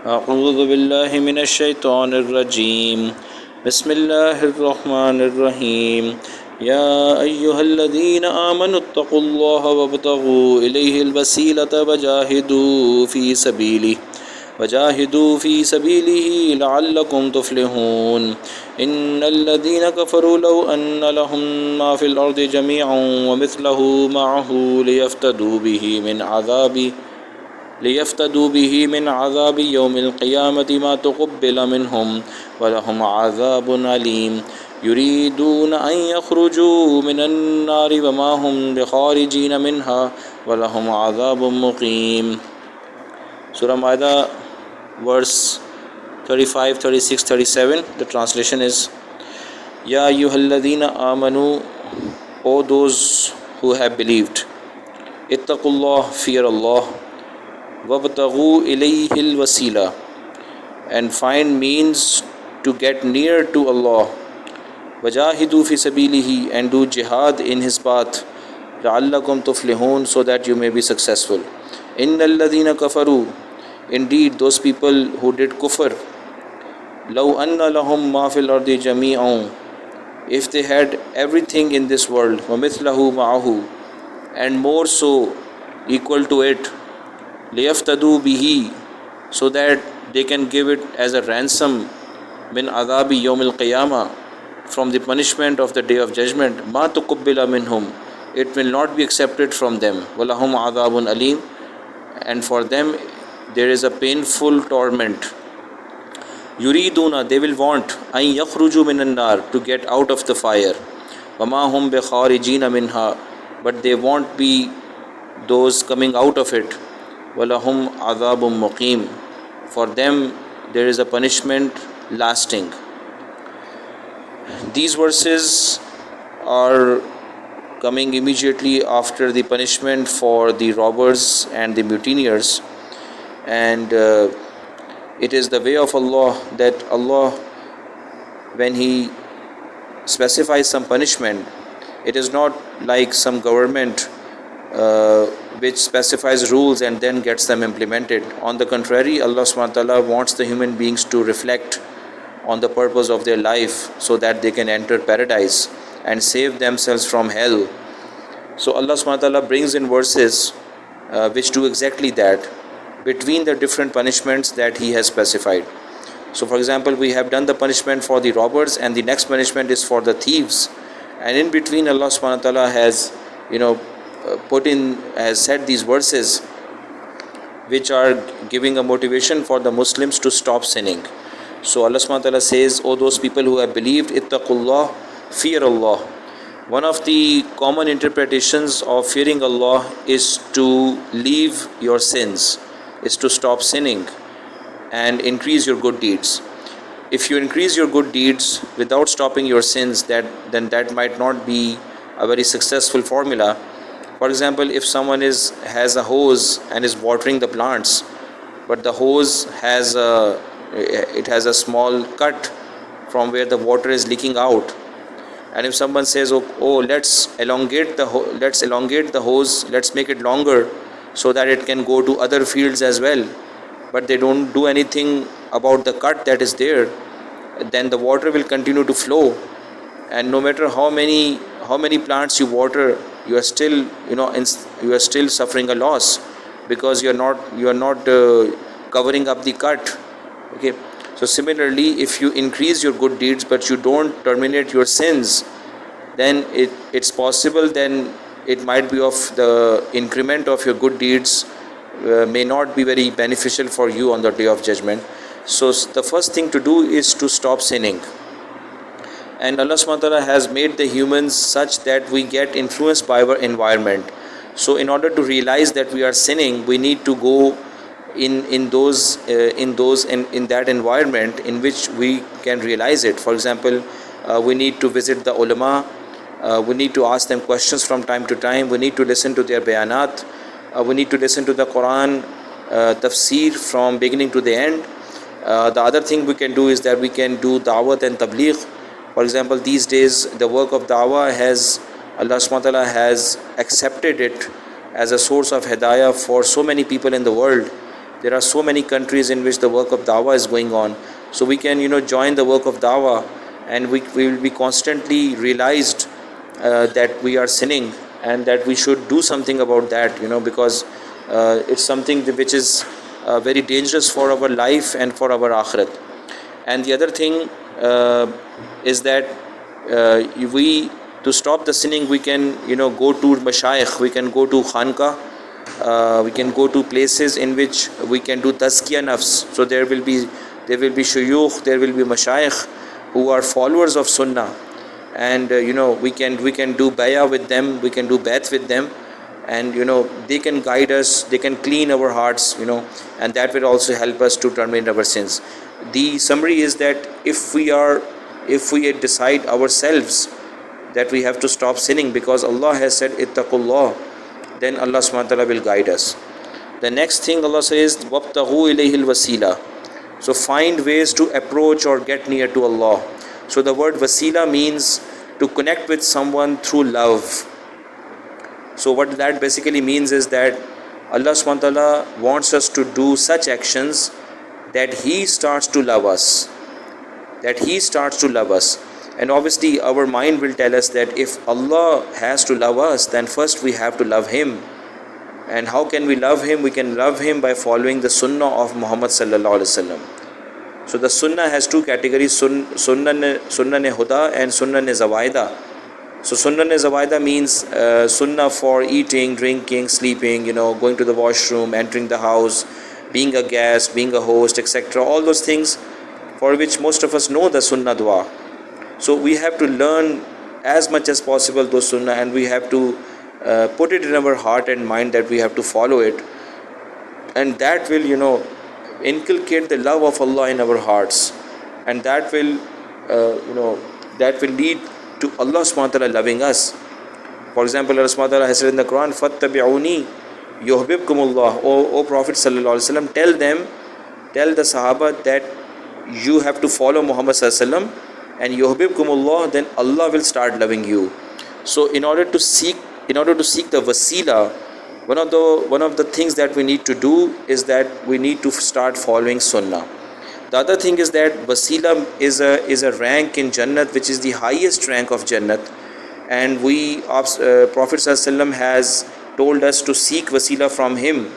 اعوذ باللہ من الشیطان الرجیم بسم اللہ الرحمن الرحیم یا ایہا الذین آمنوا اتقوا اللہ وابتغوا الیہ الوسیلۃ وجاہدوا فی سبیلہ لعلکم تفلحون ان الذین کفروا لو ان لهم ما فی الارض جميعا ومثلہ معہ لیفتدوا به من عذاب یوم القیامة ما تقبل منهم ولهم عذاب علیم یریدون ان یخرجوا من النار وما هم بخارجین منها ولهم عذاب مقیم. Surah Ma'idah, verse 35, 36, 37. The translation is, Ya ayyuhalladhina amanu, O those who have believed, ittaqullah, fear Allah, وَابْتَغُوا إِلَيْهِ الْوَسِيلَةَ, and find means to get near to Allah. وَجَاهِدُوا فِي سَبِيلِهِ, and do jihad in His path. لَعَلَّكُمْ تُفْلِحُونَ, so that you may be successful. إِنَّ الَّذِينَ كَفَرُوا, indeed those people who did kufr, لَوْ أَنَّ لَهُمْ مَا فِي الْأَرْضِ جَمِيعًا, if they had everything in this world, وَمِثْلَهُ مَعَهُ, and more so equal to it, لِيَفْتَدُوا بِهِ, so that they can give it as a ransom, min adhabi yawm al-qiyamah, from the punishment of the day of judgment, ma tuqabbila minhum, it will not be accepted from them, walahum adhabun alim, and for them there is a painful torment. Yuriduna, they will want, an yakhruju min an-nar, to get out of the fire, wama hum bikharijina minha, but they won't be those coming out of it. وَلَهُمْ عَذَابٌ مُقِيمٌ, for them there is a punishment lasting. These verses are coming immediately after the punishment for the robbers and the mutineers, and it is the way of Allah that Allah, when He specifies some punishment, it is not like some government which specifies rules and then gets them implemented. On the contrary, Allah subhanahu wa ta'ala wants the human beings to reflect on the purpose of their life so that they can enter paradise and save themselves from hell. So Allah subhanahu wa ta'ala brings in verses which do exactly that, between the different punishments that He has specified. So for example, we have done the punishment for the robbers, and the next punishment is for the thieves, and in between Allah subhanahu wa ta'ala has has said these verses which are giving a motivation for the Muslims to stop sinning. So Allah subhanahu wa ta'ala says, O those people who have believed, ittaqullah, fear Allah. One of the common interpretations of fearing Allah is to leave your sins, is to stop sinning and increase your good deeds. If you increase your good deeds without stopping your sins, then that might not be a very successful formula. For example, if someone has a hose and is watering the plants, but the hose has a small cut from where the water is leaking out, and if someone says, oh let's elongate the hose, let's make it longer so that it can go to other fields as well, but they don't do anything about the cut that is there, then the water will continue to flow, and no matter how many plants you water, you are still suffering a loss, because you are not covering up the cut. Okay, so similarly, if you increase your good deeds but you don't terminate your sins, then it's possible then it might be of the increment of your good deeds may not be very beneficial for you on the day of judgment. So the first thing to do is to stop sinning. And Allah subhanahu wa ta'ala has made the humans such that we get influenced by our environment. So in order to realize that we are sinning, we need to go in that environment in which we can realize it. For example, we need to visit the ulama, we need to ask them questions from time to time, we need to listen to their bayanat, we need to listen to the Quran tafsir from beginning to the end. The other thing we can do is that we can do da'wat and tabligh. For example, these days the work of da'wah Allah subhanahu wa ta'ala has accepted it as a source of hidayah for so many people in the world, There are so many countries in which the work of dawah is going on. So we can, join the work of dawah, and we will be constantly realized that we are sinning, and that we should do something about that, because it's something which is very dangerous for our life and for our akhirat. And the other thing is that we to stop the sinning, we can go to mashayikh, we can go to khanka, we can go to places in which we can do tazkiyah nafs. So there will be shuyukh, there will be mashayikh who are followers of sunnah, and we can do bayah with them, we can do bath with them, and they can guide us, they can clean our hearts, and that will also help us to terminate our sins. The summary is that if we decide ourselves that we have to stop sinning because Allah has said ittaqullah, then Allah subhanahu wa ta'ala will guide us. The next thing Allah says, wabtaghu ilayhi al-wasila. So find ways to approach or get near to Allah. So the word wasila means to connect with someone through love. So what that basically means is that Allah subhanahu wa ta'ala wants us to do such actions that He starts to love us. And obviously our mind will tell us that if Allah has to love us, then first we have to love Him. And how can we love Him? We can love Him by following the sunnah of Muhammad sallallahu alaihi wasallam. So the sunnah has two categories, sunnah ne huda and sunnah ne zawaida. So sunnah ne zawaida means sunnah for eating, drinking, sleeping, going to the washroom, entering the house, being a guest, being a host, etc. All those things for which most of us know the sunnah dua. So we have to learn as much as possible those sunnah, and we have to put it in our heart and mind that we have to follow it, and that will inculcate the love of Allah in our hearts, and that will lead to Allah subhanahu wa ta'ala loving us. For example, Allah subhanahu wa ta'ala has said in the Quran, fattabi'uni yuhbibkumullah. O Prophet sallallahu alaihi wasallam, tell the Sahaba that you have to follow Muhammad sallallahu alaihi wasallam, and yuhbibkumullah, then Allah will start loving you. So in order to seek the wasila, one of the things that we need to do is that we need to start following sunnah. The other thing is that wasila is a rank in Jannat, which is the highest rank of Jannat, and Prophet ﷺ has told us to seek wasila from him,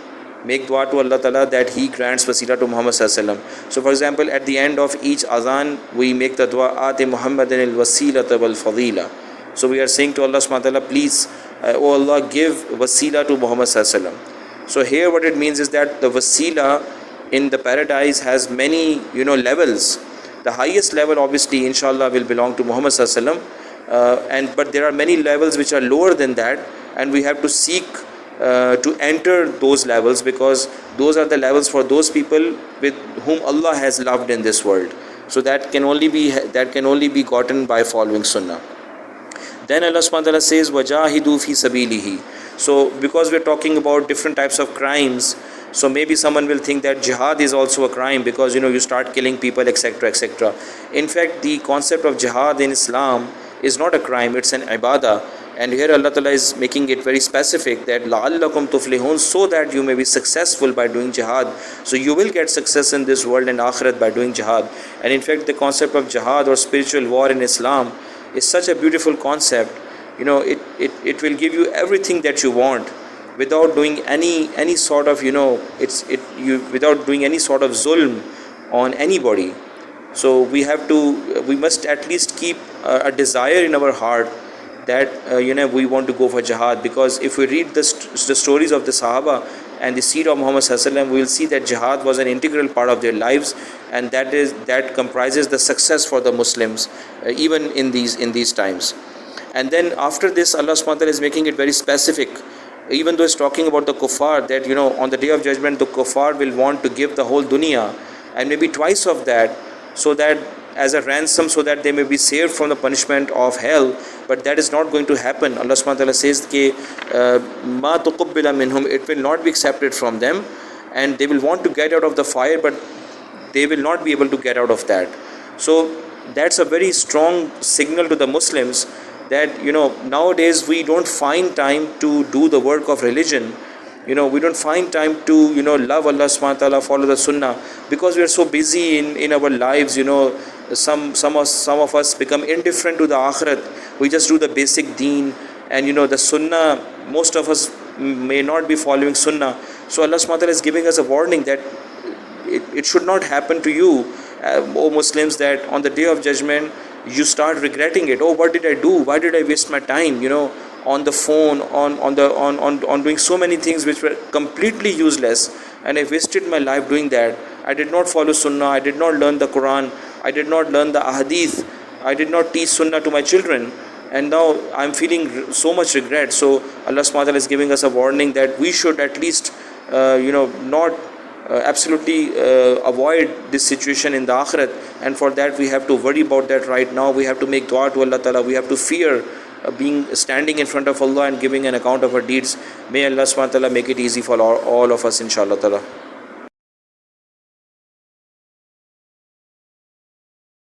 make dua to Allah Ta'ala that He grants wasila to Muhammad ﷺ. So for example, at the end of each azan we make the dua, Ati Muhammadan al-wasilata wal-fadila. So we are saying to Allah subhanahu wa ta'ala, please, O Allah, give wasila to Muhammad sallallahu alaihi wasallam. So here what it means is that the wasila in the paradise has many levels. The highest level obviously inshallah will belong to Muhammad sallallahu alaihi wasallam, but there are many levels which are lower than that, and we have to seek to enter those levels, because those are the levels for those people with whom Allah has loved in this world. So that can only be gotten by following sunnah. Then Allah subhanahu wa ta'ala says, wajahidu fi sabilihi. So because we're talking about different types of crimes, so maybe someone will think that jihad is also a crime because you start killing people, etc., etc. In fact, the concept of jihad in Islam is not a crime, it's an ibadah. And here Allah Ta'ala is making it very specific that la'allakum tuflihun, so that you may be successful by doing jihad. So you will get success in this world and akhirat by doing jihad. And in fact, the concept of jihad or spiritual war in Islam is such a beautiful concept. It will give you everything that you want without doing any sort of without doing any sort of zulm on anybody. So we must at least keep a desire in our heart that we want to go for jihad, because if we read the stories of the Sahaba and the seed of Muhammad sallallahu alaihi wasallam, we will see that jihad was an integral part of their lives, and that comprises the success for the Muslims even in these times. And then after this, Allah subhanahu wa ta'ala is making it very specific, even though it's talking about the kuffar, that on the day of judgment the kuffar will want to give the whole dunya and maybe twice of that, so that as a ransom, so that they may be saved from the punishment of hell. But that is not going to happen. Allah subhanahu wa ta'ala says ma tuqabbala minhum, it will not be accepted from them, and they will want to get out of the fire, but they will not be able to get out of that. So that's a very strong signal to the Muslims that nowadays we don't find time to do the work of religion, We don't find time to love Allah subhanahu wa ta'ala, follow the sunnah, because we are so busy in our lives. Some of us become indifferent to the akhirat. We just do the basic deen, and the sunnah, most of us may not be following sunnah. So Allah subhanahu wa ta'ala is giving us a warning that it should not happen to you, O Muslims, that on the day of judgment you start regretting it. Oh, what did I do? Why did I waste my time on the phone, on doing so many things which were completely useless, and I wasted my life doing that. I did not follow sunnah, I did not learn the Quran, I did not learn the ahadith, I did not teach sunnah to my children, and now I'm feeling so much regret. So Allah subhanahu wa ta'ala is giving us a warning that we should at least not absolutely avoid this situation in the akhirat, and for that we have to worry about that right now. We have to make dua to Allah ta'ala. We have to fear being standing in front of Allah and giving an account of our deeds. May Allah subhanahu wa ta'ala make it easy for all of us, inshallah ta'ala.